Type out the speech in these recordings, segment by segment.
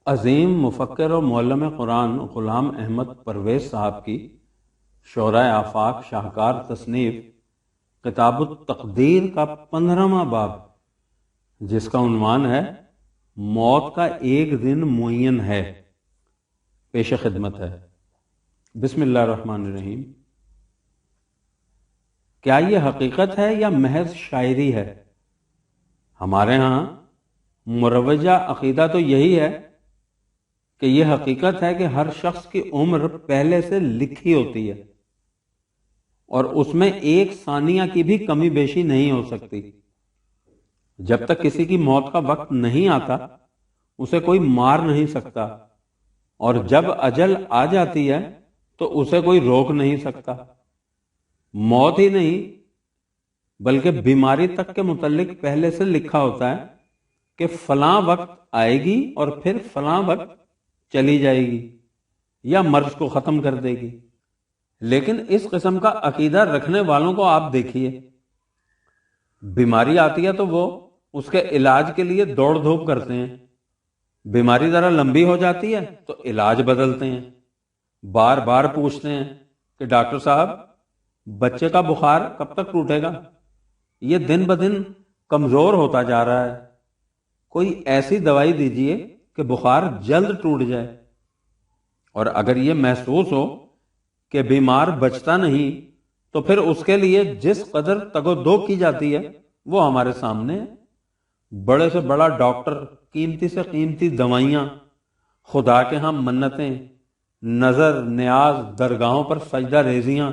عظیم مفکر اور معلم قرآن غلام احمد پرویز صاحب کی شعراء آفاق شاہکار تصنیف کتاب التقدیر کا 15واں باب، جس کا عنوان ہے موت کا ایک دن معین ہے، پیش خدمت ہے۔ بسم اللہ الرحمن الرحیم۔ کیا یہ حقیقت ہے یا محض شاعری ہے؟ ہمارے ہاں مروجہ عقیدہ تو یہی ہے کہ یہ حقیقت ہے کہ ہر شخص کی عمر پہلے سے لکھی ہوتی ہے اور اس میں ایک ثانیہ کی بھی کمی بیشی نہیں ہو سکتی۔ جب تک کسی کی موت کا وقت نہیں آتا اسے کوئی مار نہیں سکتا، اور جب اجل آ جاتی ہے تو اسے کوئی روک نہیں سکتا۔ موت ہی نہیں بلکہ بیماری تک کے متعلق پہلے سے لکھا ہوتا ہے کہ فلاں وقت آئے گی اور پھر فلاں وقت چلی جائے گی یا مرض کو ختم کر دے گی۔ لیکن اس قسم کا عقیدہ رکھنے والوں کو آپ دیکھیے، بیماری آتی ہے تو وہ اس کے علاج کے لیے دوڑ دھوپ کرتے ہیں، بیماری ذرا لمبی ہو جاتی ہے تو علاج بدلتے ہیں، بار بار پوچھتے ہیں کہ ڈاکٹر صاحب بچے کا بخار کب تک ٹوٹے گا؟ یہ دن بدن کمزور ہوتا جا رہا ہے، کوئی ایسی دوائی دیجئے کہ بخار جلد ٹوٹ جائے۔ اور اگر یہ محسوس ہو کہ بیمار بچتا نہیں تو پھر اس کے لیے جس قدر تگ و دو کی جاتی ہے وہ ہمارے سامنے ہے۔ بڑے سے بڑا ڈاکٹر، قیمتی سے قیمتی دوائیاں، خدا کے ہاں منتیں، نظر نیاز، درگاہوں پر سجدہ ریزیاں،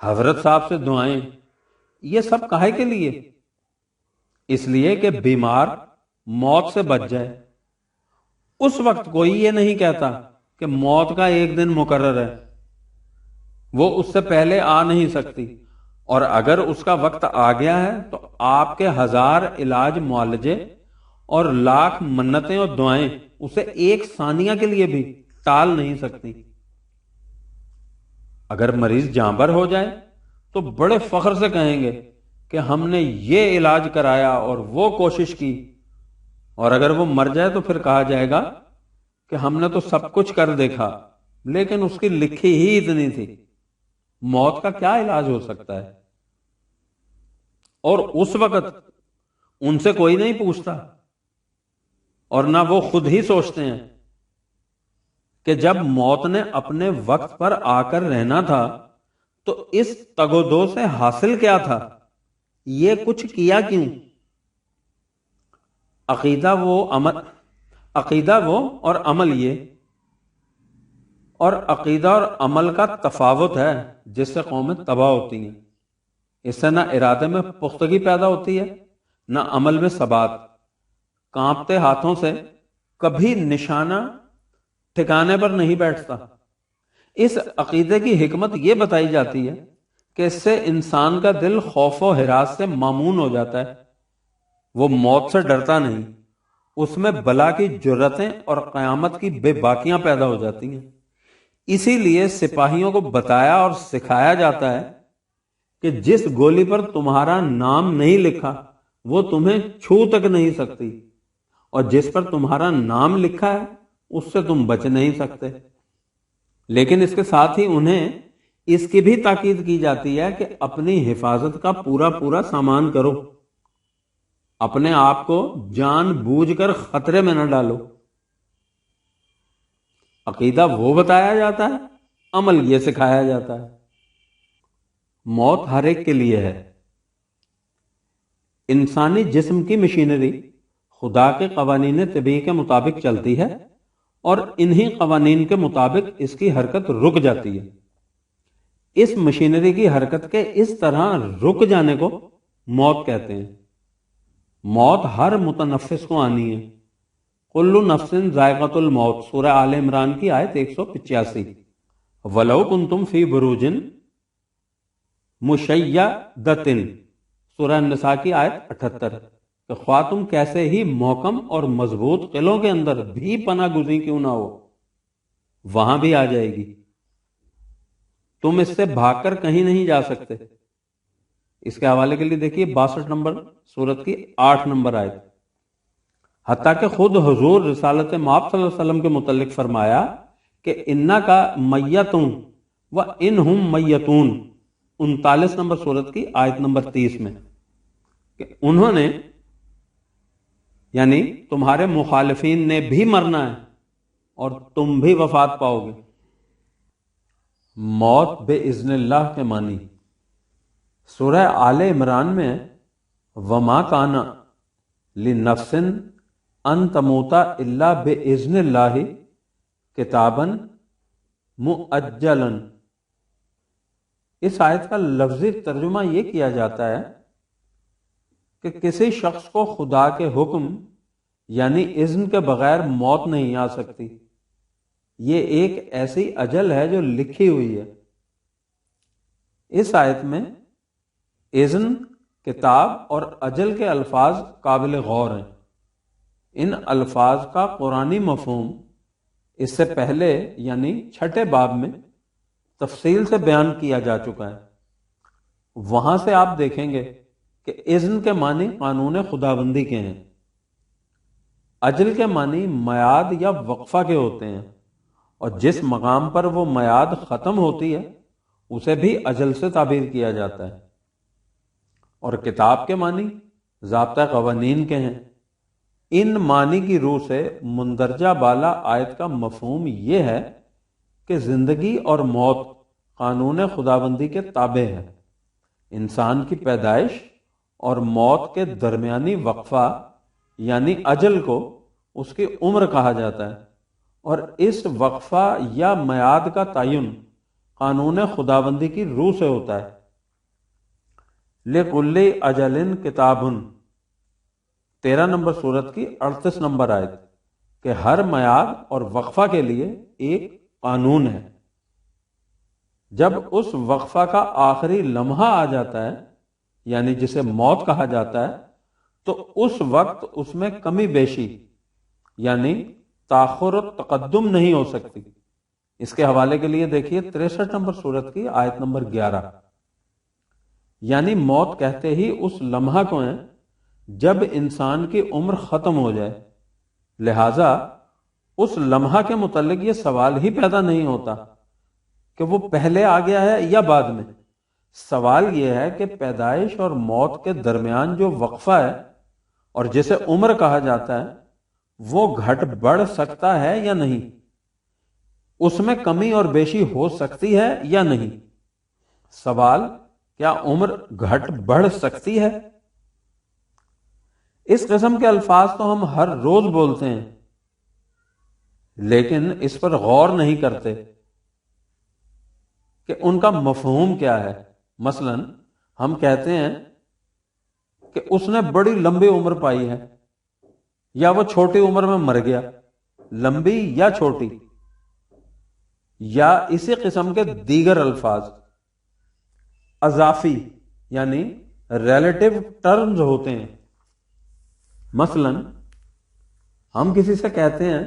حضرت صاحب سے دعائیں، یہ سب کاہے کے لیے؟ اس لیے کہ بیمار موت سے بچ جائے۔ اس وقت کوئی یہ نہیں کہتا کہ موت کا ایک دن مقرر ہے، وہ اس سے پہلے آ نہیں سکتی، اور اگر اس کا وقت آ گیا ہے تو آپ کے 1000 علاج معالجے اور لاکھ منتیں اور دعائیں اسے ایک ثانیہ کے لیے بھی ٹال نہیں سکتی۔ اگر مریض جانبر ہو جائے تو بڑے فخر سے کہیں گے کہ ہم نے یہ علاج کرایا اور وہ کوشش کی، اور اگر وہ مر جائے تو پھر کہا جائے گا کہ ہم نے تو سب کچھ کر دیکھا لیکن اس کی لکھی ہی اتنی تھی۔ موت کا کیا علاج ہو سکتا ہے؟ اور اس وقت ان سے کوئی نہیں پوچھتا، اور نہ وہ خود ہی سوچتے ہیں کہ جب موت نے اپنے وقت پر آ کر رہنا تھا تو اس تگ و دو سے حاصل کیا تھا، یہ کچھ کیا کیوں؟ عقیدہ وہ اور عمل یہ، اور عقیدہ اور عمل کا تفاوت ہے جس سے قومیں تباہ ہوتی ہیں۔ اس سے نہ ارادے میں پختگی پیدا ہوتی ہے نہ عمل میں ثبات۔ کانپتے ہاتھوں سے کبھی نشانہ ٹھکانے پر نہیں بیٹھتا۔ اس عقیدے کی حکمت یہ بتائی جاتی ہے کہ اس سے انسان کا دل خوف و ہراس سے مامون ہو جاتا ہے، وہ موت سے ڈرتا نہیں، اس میں بلا کی جرتیں اور قیامت کی بے باکیاں پیدا ہو جاتی ہیں۔ اسی لیے سپاہیوں کو بتایا اور سکھایا جاتا ہے کہ جس گولی پر تمہارا نام نہیں لکھا وہ تمہیں چھو تک نہیں سکتی، اور جس پر تمہارا نام لکھا ہے اس سے تم بچ نہیں سکتے۔ لیکن اس کے ساتھ ہی انہیں اس کی بھی تاکید کی جاتی ہے کہ اپنی حفاظت کا پورا سامان کرو، اپنے آپ کو جان بوجھ کر خطرے میں نہ ڈالو۔ عقیدہ وہ بتایا جاتا ہے، عمل یہ سکھایا جاتا ہے۔ موت ہر ایک کے لیے ہے۔ انسانی جسم کی مشینری خدا کے قوانین طبیعی کے مطابق چلتی ہے، اور انہی قوانین کے مطابق اس کی حرکت رک جاتی ہے۔ اس مشینری کی حرکت کے اس طرح رک جانے کو موت کہتے ہیں۔ موت ہر متنفس کو آنی ہے۔ کل نفس ذائقۃ الموت، سورہ آل عمران کی آیت 185۔ وَلَوْ كُنْتُمْ فِي بُرُوجٍ مُشَيَّدَةٍ، سورہ النساء کی آیت 78، کہ خواہ تم کیسے ہی محکم اور مضبوط قلعوں کے اندر بھی پناہ گزین کیوں نہ ہو، وہاں بھی آ جائے گی، تم اس سے بھاگ کر کہیں نہیں جا سکتے۔ اس کے حوالے کے لیے دیکھیے 62 نمبر سورت کی 8 نمبر آیت۔ حتیٰ کہ خود حضور رسالت مآب صلی اللہ علیہ وسلم کے متعلق فرمایا کہ انا کا میتون و انہم میتون، 39 نمبر سورت کی آیت نمبر 30 میں، کہ انہوں نے یعنی تمہارے مخالفین نے بھی مرنا ہے اور تم بھی وفات پاؤ گے۔ موت بے اذن اللہ کے معنی سورہ آل عمران میں وما کانا لنفس ان تموتا الا بے اذن اللہ کتاباً مؤجلا، اس آیت کا لفظی ترجمہ یہ کیا جاتا ہے کہ کسی شخص کو خدا کے حکم یعنی اذن کے بغیر موت نہیں آ سکتی۔ یہ ایک ایسی اجل ہے جو لکھی ہوئی ہے۔ اس آیت میں اذن، کتاب اور اجل کے الفاظ قابل غور ہیں۔ ان الفاظ کا قرآنی مفہوم اس سے پہلے یعنی 6 باب میں تفصیل سے بیان کیا جا چکا ہے۔ وہاں سے آپ دیکھیں گے کہ اذن کے معنی قانون خداوندی کے ہیں، اجل کے معنی میعاد یا وقفہ کے ہوتے ہیں، اور جس مقام پر وہ میعاد ختم ہوتی ہے اسے بھی اجل سے تعبیر کیا جاتا ہے۔ اور کتاب کے معنی ضابطہ قوانین کے ہیں۔ ان معنی کی روح سے مندرجہ بالا آیت کا مفہوم یہ ہے کہ زندگی اور موت قانون خداوندی کے تابع ہے۔ انسان کی پیدائش اور موت کے درمیانی وقفہ یعنی اجل کو اس کی عمر کہا جاتا ہے، اور اس وقفہ یا میعاد کا تعین قانون خداوندی کی روح سے ہوتا ہے۔ لِكُلِّ أَجَلٍ کتابٌ، 13 نمبر سورت کی 38 نمبر آیت، کہ ہر میعاد اور وقفہ کے لیے ایک قانون ہے۔ جب اس وقفہ کا آخری لمحہ آ جاتا ہے یعنی جسے موت کہا جاتا ہے تو اس وقت اس میں کمی بیشی یعنی تاخر و تقدم نہیں ہو سکتی۔ اس کے حوالے کے لیے دیکھیے 63 نمبر سورت کی آیت نمبر 11، یعنی موت کہتے ہی اس لمحہ کو ہیں جب انسان کی عمر ختم ہو جائے، لہذا اس لمحہ کے متعلق یہ سوال ہی پیدا نہیں ہوتا کہ وہ پہلے آ گیا ہے یا بعد میں۔ سوال یہ ہے کہ پیدائش اور موت کے درمیان جو وقفہ ہے اور جسے عمر کہا جاتا ہے وہ گھٹ بڑھ سکتا ہے یا نہیں، اس میں کمی اور بیشی ہو سکتی ہے یا نہیں۔ سوال، کیا عمر گھٹ بڑھ سکتی ہے؟ اس قسم کے الفاظ تو ہم ہر روز بولتے ہیں لیکن اس پر غور نہیں کرتے کہ ان کا مفہوم کیا ہے۔ مثلا ہم کہتے ہیں کہ اس نے بڑی لمبی عمر پائی ہے، یا وہ چھوٹی عمر میں مر گیا، لمبی یا چھوٹی، یا اسی قسم کے دیگر الفاظ اضافی یعنی ریلیٹو ٹرمز ہوتے ہیں۔ مثلا ہم کسی سے کہتے ہیں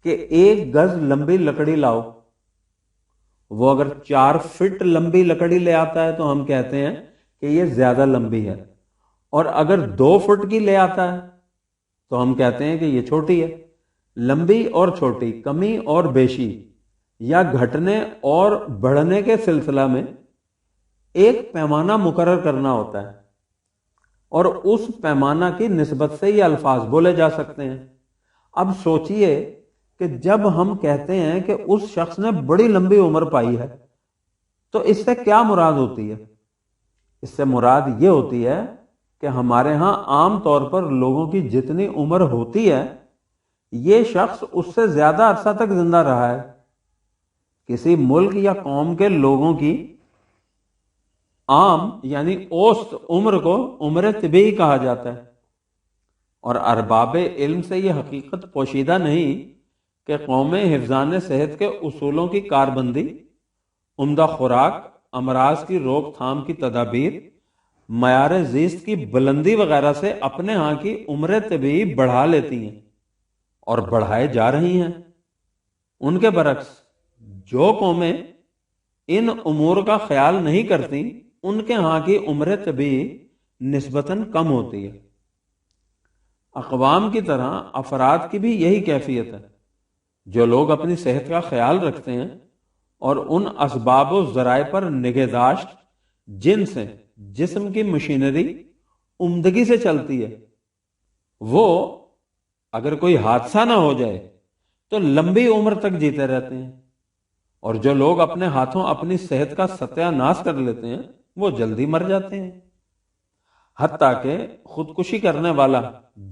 کہ 1 گز لمبی لکڑی لاؤ، وہ اگر 4 فٹ لمبی لکڑی لے آتا ہے تو ہم کہتے ہیں کہ یہ زیادہ لمبی ہے، اور اگر 2 فٹ کی لے آتا ہے تو ہم کہتے ہیں کہ یہ چھوٹی ہے۔ لمبی اور چھوٹی، کمی اور بیشی یا گھٹنے اور بڑھنے کے سلسلہ میں ایک پیمانہ مقرر کرنا ہوتا ہے، اور اس پیمانہ کی نسبت سے یہ الفاظ بولے جا سکتے ہیں۔ اب سوچئے کہ جب ہم کہتے ہیں کہ اس شخص نے بڑی لمبی عمر پائی ہے تو اس سے کیا مراد ہوتی ہے؟ اس سے مراد یہ ہوتی ہے کہ ہمارے ہاں عام طور پر لوگوں کی جتنی عمر ہوتی ہے یہ شخص اس سے زیادہ عرصہ تک زندہ رہا ہے۔ کسی ملک یا قوم کے لوگوں کی عام یعنی اوسط عمر کو عمر طبی کہا جاتا ہے، اور ارباب علم سے یہ حقیقت پوشیدہ نہیں کہ قوم حفظان صحت کے اصولوں کی کاربندی، عمدہ خوراک، امراض کی روک تھام کی تدابیر، معیار زیست کی بلندی وغیرہ سے اپنے ہاں کی عمر طبی بڑھا لیتی ہیں اور بڑھائے جا رہی ہیں۔ ان کے برعکس جو قومیں ان امور کا خیال نہیں کرتی ان کے ہاں کی عمر طبی نسبتاً کم ہوتی ہے۔ اقوام کی طرح افراد کی بھی یہی کیفیت ہے۔ جو لوگ اپنی صحت کا خیال رکھتے ہیں اور ان اسباب و ذرائع پر نگہداشت جن سے جسم کی مشینری عمدگی سے چلتی ہے، وہ اگر کوئی حادثہ نہ ہو جائے تو لمبی عمر تک جیتے رہتے ہیں، اور جو لوگ اپنے ہاتھوں اپنی صحت کا ستیہ ناش کر لیتے ہیں وہ جلدی مر جاتے ہیں۔ حتیٰ کہ خودکشی کرنے والا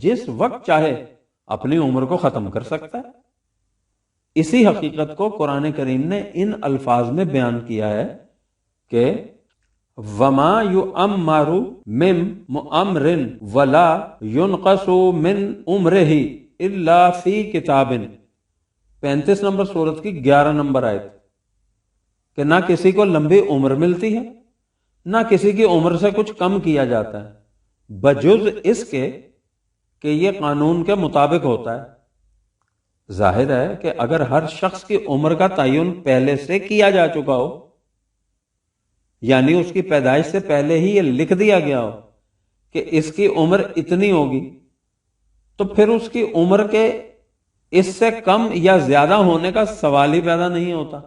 جس وقت چاہے اپنی عمر کو ختم کر سکتا ہے۔ اسی حقیقت کو قرآن کریم نے ان الفاظ میں بیان کیا ہے کہ وما یؤمر من مؤمر ولا ينقص من عمرہ الا فی کتاب، 35 نمبر سورت کی 11 نمبر آیت، کہ نہ کسی کو لمبی عمر ملتی ہے نہ کسی کی عمر سے کچھ کم کیا جاتا ہے بجز اس کے کہ یہ قانون کے مطابق ہوتا ہے۔ ظاہر ہے کہ اگر ہر شخص کی عمر کا تعین پہلے سے کیا جا چکا ہو، یعنی اس کی پیدائش سے پہلے ہی یہ لکھ دیا گیا ہو کہ اس کی عمر اتنی ہوگی، تو پھر اس کی عمر کے اس سے کم یا زیادہ ہونے کا سوال ہی پیدا نہیں ہوتا۔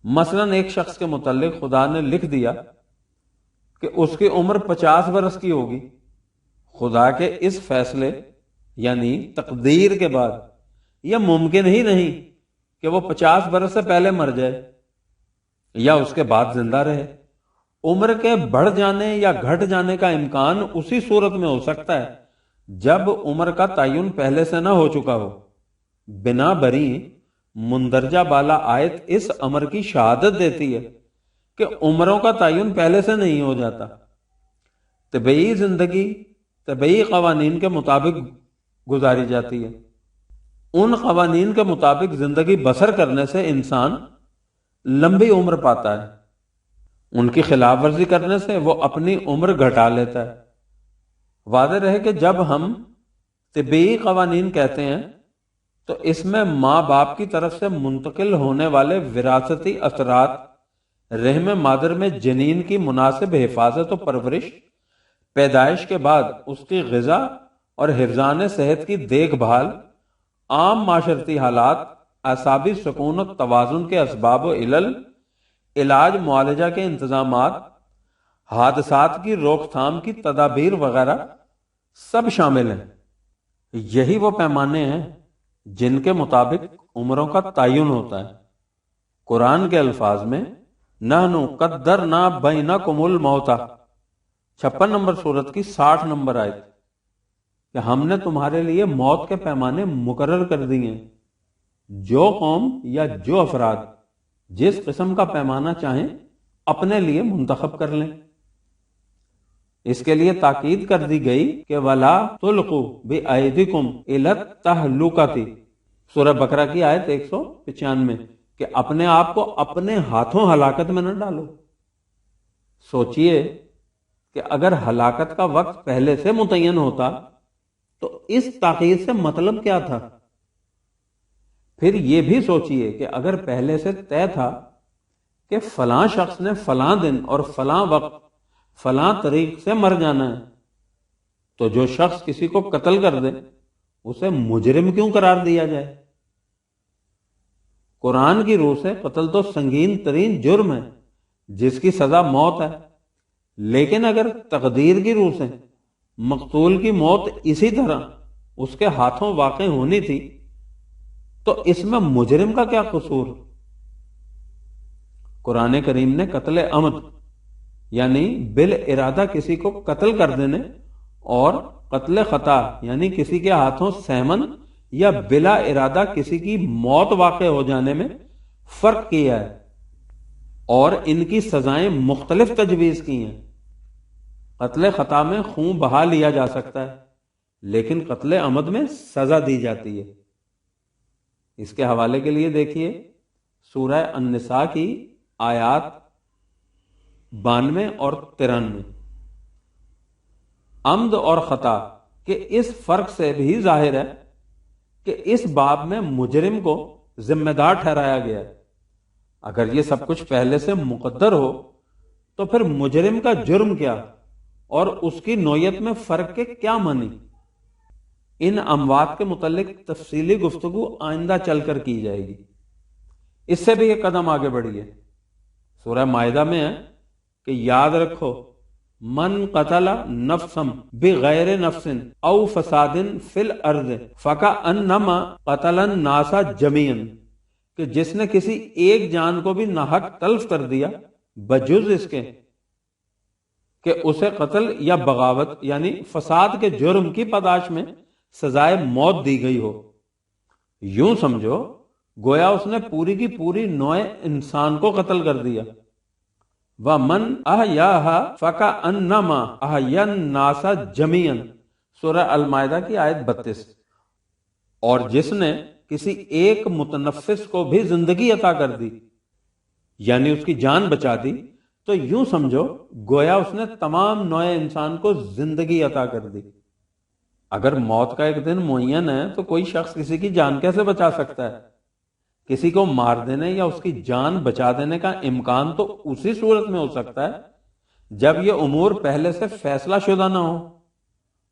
مثلا ایک شخص کے متعلق خدا نے لکھ دیا کہ اس کی عمر 50 برس کی ہوگی، خدا کے اس فیصلے یعنی تقدیر کے بعد یہ ممکن ہی نہیں کہ وہ 50 برس سے پہلے مر جائے یا اس کے بعد زندہ رہے۔ عمر کے بڑھ جانے یا گھٹ جانے کا امکان اسی صورت میں ہو سکتا ہے جب عمر کا تعین پہلے سے نہ ہو چکا ہو۔ بنا بری مندرجہ بالا آیت اس امر کی شہادت دیتی ہے کہ عمروں کا تعین پہلے سے نہیں ہو جاتا۔ طبعی زندگی طبعی قوانین کے مطابق گزاری جاتی ہے۔ ان قوانین کے مطابق زندگی بسر کرنے سے انسان لمبی عمر پاتا ہے، ان کی خلاف ورزی کرنے سے وہ اپنی عمر گھٹا لیتا ہے۔ واضح رہے کہ جب ہم طبعی قوانین کہتے ہیں تو اس میں ماں باپ کی طرف سے منتقل ہونے والے وراثتی اثرات، رحم مادر میں جنین کی مناسب حفاظت و پرورش، پیدائش کے بعد اس کی غذا اور حفظان صحت کی دیکھ بھال، عام معاشرتی حالات، اعصابی سکون و توازن کے اسباب و علل، علاج معالجہ کے انتظامات، حادثات کی روک تھام کی تدابیر وغیرہ سب شامل ہیں۔ یہی وہ پیمانے ہیں جن کے مطابق عمروں کا تعین ہوتا ہے۔ قرآن کے الفاظ میں نحن قدرنا بینکم الموت، 56 نمبر سورت کی 60 نمبر آیت، کہ ہم نے تمہارے لیے موت کے پیمانے مقرر کر دیے ہیں۔ جو قوم یا جو افراد جس قسم کا پیمانہ چاہیں اپنے لیے منتخب کر لیں۔ اس کے لیے تاکید کر دی گئی کہ وَلَا تُلْقُوا بِأَيْدِكُمْ إِلَى التَّهْلُكَةِ، سورہ بقرہ کی آیت 195، کہ اپنے آپ کو اپنے ہاتھوں ہلاکت میں نہ ڈالو۔ سوچئے کہ اگر ہلاکت کا وقت پہلے سے متعین ہوتا تو اس تاخیر سے مطلب کیا تھا؟ پھر یہ بھی سوچئے کہ اگر پہلے سے طے تھا کہ فلاں شخص نے فلاں دن اور فلاں وقت فلاں طریق سے مر جانا ہے، تو جو شخص کسی کو قتل کر دے اسے مجرم کیوں قرار دیا جائے؟ قرآن کی روح سے قتل تو سنگین ترین جرم ہے جس کی سزا موت ہے، لیکن اگر تقدیر کی روح سے مقتول کی موت اسی طرح اس کے ہاتھوں واقع ہونی تھی تو اس میں مجرم کا کیا قصور؟ قرآن کریم نے قتل عمد یعنی بالارادہ کسی کو قتل کر دینے اور قتل خطا یعنی کسی کے ہاتھوں سہمن یا بلا ارادہ کسی کی موت واقع ہو جانے میں فرق کیا ہے، اور ان کی سزائیں مختلف تجویز کی ہیں۔ قتل خطا میں خون بہا لیا جا سکتا ہے، لیکن قتل عمد میں سزا دی جاتی ہے۔ اس کے حوالے کے لیے دیکھیے سورہ النساء کی آیات 92 اور 93۔ عمد اور خطا کے اس فرق سے بھی ظاہر ہے کہ اس باب میں مجرم کو ذمہ دار ٹھہرایا گیا ہے۔ اگر یہ سب کچھ پہلے سے مقدر ہو تو پھر مجرم کا جرم کیا اور اس کی نوعیت میں فرق کے کیا معنی؟ ان اموات کے متعلق تفصیلی گفتگو آئندہ چل کر کی جائے گی۔ اس سے بھی ایک قدم آگے بڑھیے، سورہ مائدہ میں ہے کہ یاد رکھو من قتل نفسا بغیر نفس او فساد فی الارض فکأنما قتل الناس جميعا، کہ جس نے کسی ایک جان کو بھی ناحق تلف کر دیا بجز اس کے کہ اسے قتل یا بغاوت یعنی فساد کے جرم کی پاداش میں سزائے موت دی گئی ہو۔ یوں سمجھو گویا اس نے پوری کی پوری نوع انسان کو قتل کر دیا۔ وَمَنْ أَحْيَاهَا فَكَأَنَّمَا أَحْيَا النَّاسَ جَمِيعًا، سورہ المائدہ کی آیت 32۔ اور جس نے کسی ایک متنفس کو بھی زندگی عطا کر دی یعنی اس کی جان بچا دی، تو یوں سمجھو گویا اس نے تمام نوع انسان کو زندگی عطا کر دی۔ اگر موت کا ایک دن معین ہے تو کوئی شخص کسی کی جان کیسے بچا سکتا ہے؟ کسی کو مار دینے یا اس کی جان بچا دینے کا امکان تو اسی صورت میں ہو سکتا ہے جب یہ امور پہلے سے فیصلہ شدہ نہ ہو،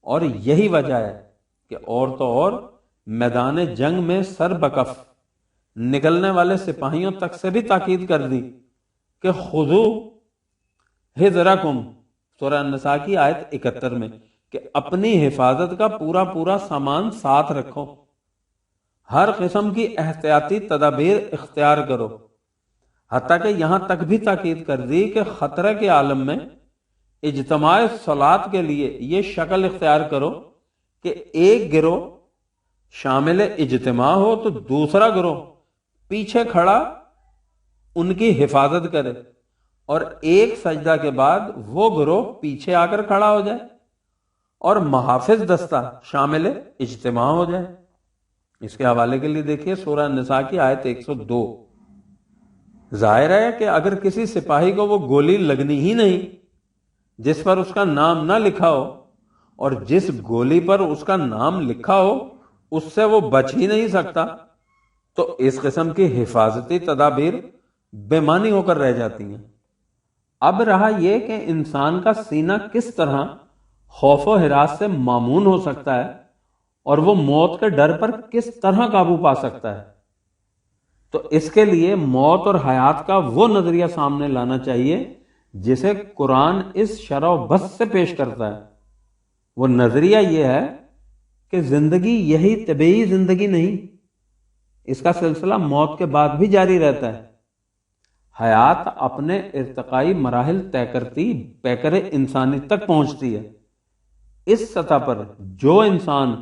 اور یہی وجہ ہے کہ اور تو اور میدان جنگ میں سر بکف نکلنے والے سپاہیوں تک سے بھی تاکید کر دی کہ خذو حذرکم، سورہ النساء کی آیت 71 میں، کہ اپنی حفاظت کا پورا پورا سامان ساتھ رکھو، ہر قسم کی احتیاطی تدابیر اختیار کرو، حتیٰ کہ یہاں تک بھی تاکید کر دی کہ خطرے کے عالم میں اجتماع صلات کے لیے یہ شکل اختیار کرو کہ ایک گروہ شامل اجتماع ہو تو دوسرا گروہ پیچھے کھڑا ان کی حفاظت کرے، اور ایک سجدہ کے بعد وہ گروہ پیچھے آ کر کھڑا ہو جائے اور محافظ دستہ شامل اجتماع ہو جائے۔ اس کے حوالے کے لیے دیکھیے سورہ النساء کی آیت 102۔ ظاہر ہے کہ اگر کسی سپاہی کو وہ گولی لگنی ہی نہیں جس پر اس کا نام نہ لکھا ہو، اور جس گولی پر اس کا نام لکھا ہو اس سے وہ بچ ہی نہیں سکتا، تو اس قسم کی حفاظتی تدابیر بے معنی ہو کر رہ جاتی ہیں۔ اب رہا یہ کہ انسان کا سینہ کس طرح خوف و ہراس سے مامون ہو سکتا ہے اور وہ موت کے ڈر پر کس طرح قابو پا سکتا ہے، تو اس کے لیے موت اور حیات کا وہ نظریہ سامنے لانا چاہیے جسے قرآن اس شرح و بس سے پیش کرتا ہے۔ وہ نظریہ یہ ہے کہ زندگی یہی طبعی زندگی نہیں، اس کا سلسلہ موت کے بعد بھی جاری رہتا ہے۔ حیات اپنے ارتقائی مراحل طے کرتی پیکر انسانی تک پہنچتی ہے۔ اس سطح پر جو انسان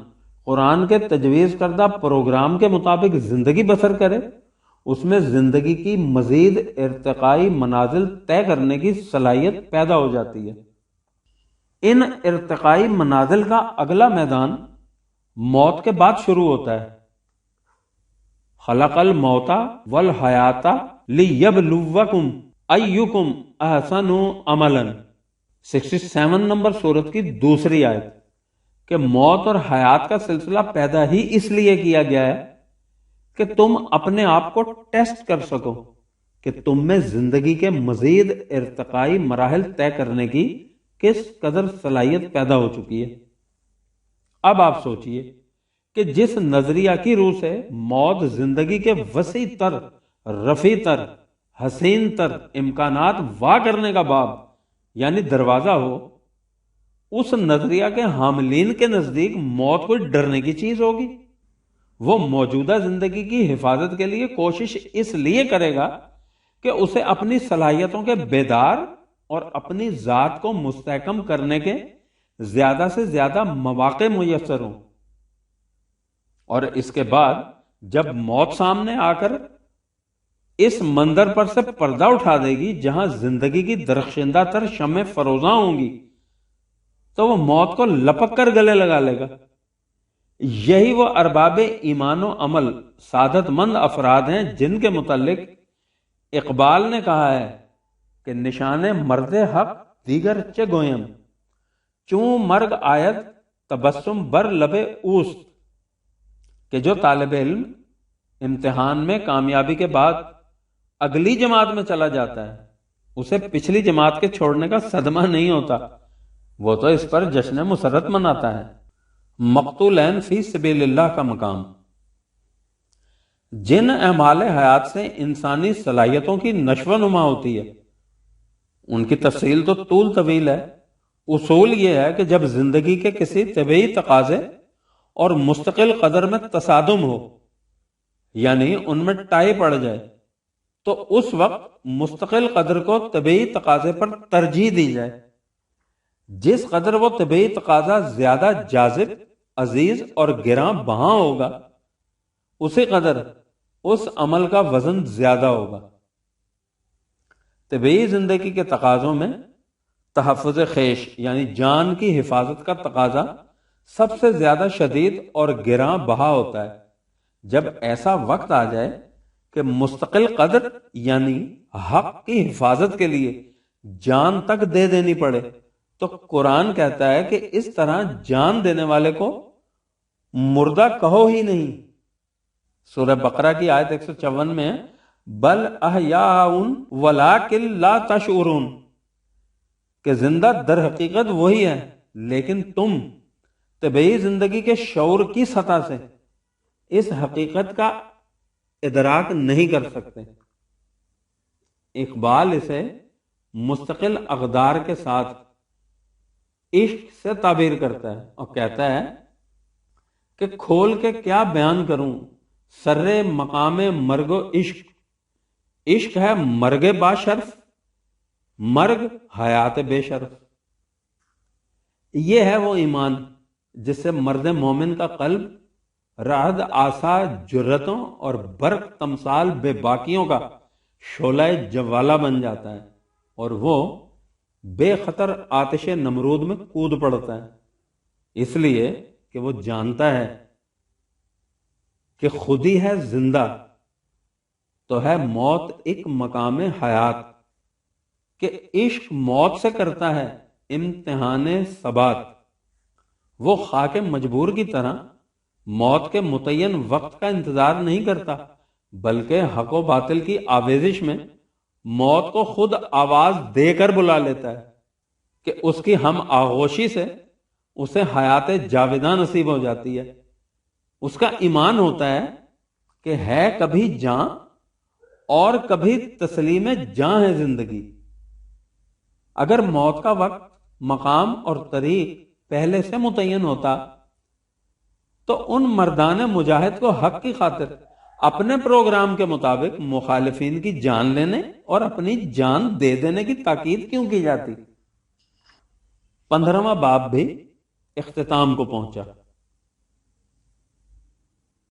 قرآن کے تجویز کردہ پروگرام کے مطابق زندگی بسر کرے، اس میں زندگی کی مزید ارتقائی منازل طے کرنے کی صلاحیت پیدا ہو جاتی ہے۔ ان ارتقائی منازل کا اگلا میدان موت کے بعد شروع ہوتا ہے۔ خلق الموت والحیات لیبلوکم ایکم احسن عملا، 67 نمبر سورت کی دوسری آیت، کہ موت اور حیات کا سلسلہ پیدا ہی اس لیے کیا گیا ہے کہ تم اپنے آپ کو ٹیسٹ کر سکو کہ تم میں زندگی کے مزید ارتقائی مراحل طے کرنے کی کس قدر صلاحیت پیدا ہو چکی ہے۔ اب آپ سوچئے کہ جس نظریہ کی روح سے موت زندگی کے وسیع تر، رفیع تر، حسین تر امکانات وا کرنے کا باب یعنی دروازہ ہو، اس نظریہ کے حاملین کے نزدیک موت کوئی ڈرنے کی چیز ہوگی۔ وہ موجودہ زندگی کی حفاظت کے لیے کوشش اس لیے کرے گا کہ اسے اپنی صلاحیتوں کے بیدار اور اپنی ذات کو مستحکم کرنے کے زیادہ سے زیادہ مواقع میسر ہوں، اور اس کے بعد جب موت سامنے آ کر اس منظر پر سے پردہ اٹھا دے گی جہاں زندگی کی درخشندہ تر شمع فروزاں ہوں گی، تو وہ موت کو لپک کر گلے لگا لے گا۔ یہی وہ ارباب ایمان و عمل سعادت مند افراد ہیں جن کے متعلق اقبال نے کہا ہے کہ نشان مرد حق دیگر چے گویم، چون مرگ آیت تبسم بر لب اوست، کہ جو طالب علم امتحان میں کامیابی کے بعد اگلی جماعت میں چلا جاتا ہے اسے پچھلی جماعت کے چھوڑنے کا صدمہ نہیں ہوتا، وہ تو اس پر جشن مسرت مناتا ہے۔ مقتولین فی سبیل اللہ کا مقام، جن اعمال حیات سے انسانی صلاحیتوں کی نشو و نما ہوتی ہے ان کی تفصیل تو طول طویل ہے۔ اصول یہ ہے کہ جب زندگی کے کسی طبعی تقاضے اور مستقل قدر میں تصادم ہو، یعنی ان میں ٹائی پڑ جائے، تو اس وقت مستقل قدر کو طبعی تقاضے پر ترجیح دی جائے۔ جس قدر وہ طبعی تقاضا زیادہ جاذب، عزیز اور گراں بہاں ہوگا، اسی قدر اس عمل کا وزن زیادہ ہوگا۔ طبعی زندگی کے تقاضوں میں تحفظ خیش یعنی جان کی حفاظت کا تقاضا سب سے زیادہ شدید اور گراں بہا ہوتا ہے۔ جب ایسا وقت آ جائے کہ مستقل قدر یعنی حق کی حفاظت کے لیے جان تک دے دینی پڑے، تو قرآن کہتا ہے کہ اس طرح جان دینے والے کو مردہ کہو ہی نہیں۔ سورہ بقرہ کی آیت 154 میں بل احیاء ولکن لا تشعرون، کہ زندہ در حقیقت وہی ہے لیکن تم طبعی زندگی کے شعور کی سطح سے اس حقیقت کا ادراک نہیں کر سکتے۔ اقبال اسے مستقل اقدار کے ساتھ عشق سے تعبیر کرتا ہے اور کہتا ہے کہ کھول کے کیا بیان کروں سر مقام مرگ و عشق، عشق ہے مرگ با شرف، مرگ حیات بے شرف۔ یہ ہے وہ ایمان جس سے مرد مومن کا قلب رعد آسا جرتوں اور برق تمثال بے باکیوں کا شعلہ جوالہ بن جاتا ہے، اور وہ بے خطر آتش نمرود میں کود پڑتا ہے، اس لیے کہ وہ جانتا ہے کہ خود ہی ہے زندہ تو ہے موت ایک مقام حیات، کہ عشق موت سے کرتا ہے امتحان ثبات۔ وہ خاک مجبور کی طرح موت کے متعین وقت کا انتظار نہیں کرتا، بلکہ حق و باطل کی آویزش میں موت کو خود آواز دے کر بلا لیتا ہے کہ اس کی ہم آغوشی سے اسے حیات جاویداں نصیب ہو جاتی ہے۔ اس کا ایمان ہوتا ہے کہ ہے کبھی جاں اور کبھی تسلیم جاں ہے زندگی۔ اگر موت کا وقت، مقام اور طریق پہلے سے متعین ہوتا تو ان مردان مجاہد کو حق کی خاطر اپنے پروگرام کے مطابق مخالفین کی جان لینے اور اپنی جان دے دینے کی تاکید کیوں کی جاتی؟ 15واں باب بھی اختتام کو پہنچا۔